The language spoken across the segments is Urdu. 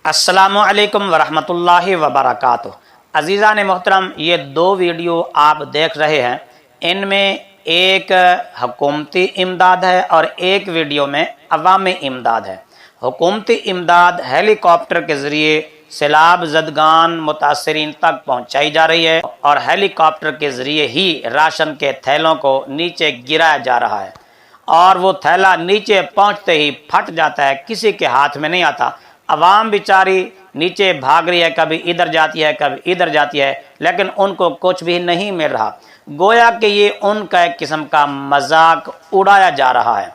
السلام علیکم ورحمۃ اللہ وبرکاتہ۔ عزیزان محترم، یہ دو ویڈیو آپ دیکھ رہے ہیں، ان میں ایک حکومتی امداد ہے اور ایک ویڈیو میں عوامی امداد ہے۔ حکومتی امداد ہیلی کاپٹر کے ذریعے سیلاب زدگان متاثرین تک پہنچائی جا رہی ہے اور ہیلی کاپٹر کے ذریعے ہی راشن کے تھیلوں کو نیچے گرایا جا رہا ہے، اور وہ تھیلا نیچے پہنچتے ہی پھٹ جاتا ہے، کسی کے ہاتھ میں نہیں آتا۔ عوام بیچاری نیچے بھاگ رہی ہے، کبھی ادھر جاتی ہے کبھی ادھر جاتی ہے، لیکن ان کو کچھ بھی نہیں مل رہا، گویا کہ یہ ان کا ایک قسم کا مذاق اڑایا جا رہا ہے۔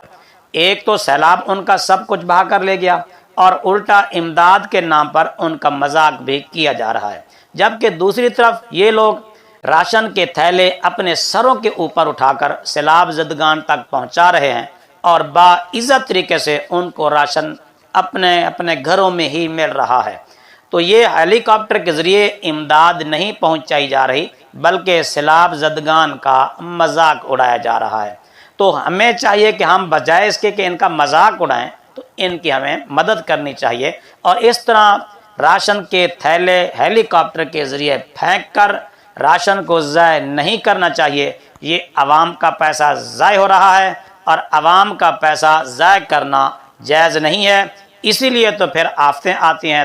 ایک تو سیلاب ان کا سب کچھ بہا کر لے گیا، اور الٹا امداد کے نام پر ان کا مذاق بھی کیا جا رہا ہے، جبکہ دوسری طرف یہ لوگ راشن کے تھیلے اپنے سروں کے اوپر اٹھا کر سیلاب زدگان تک پہنچا رہے ہیں، اور باعزت طریقے سے ان کو راشن اپنے گھروں میں ہی مل رہا ہے۔ تو یہ ہیلی کاپٹر کے ذریعے امداد نہیں پہنچائی جا رہی، بلکہ سیلاب زدگان کا مذاق اڑایا جا رہا ہے۔ تو ہمیں چاہیے کہ ہم بجائے اس کے کہ ان کا مذاق اڑائیں، تو ان کی ہمیں مدد کرنی چاہیے، اور اس طرح راشن کے تھیلے ہیلی کاپٹر کے ذریعے پھینک کر راشن کو ضائع نہیں کرنا چاہیے۔ یہ عوام کا پیسہ ضائع ہو رہا ہے، اور عوام کا پیسہ ضائع کرنا جائز نہیں ہے، اسی لیے تو پھر آفتیں آتی ہیں۔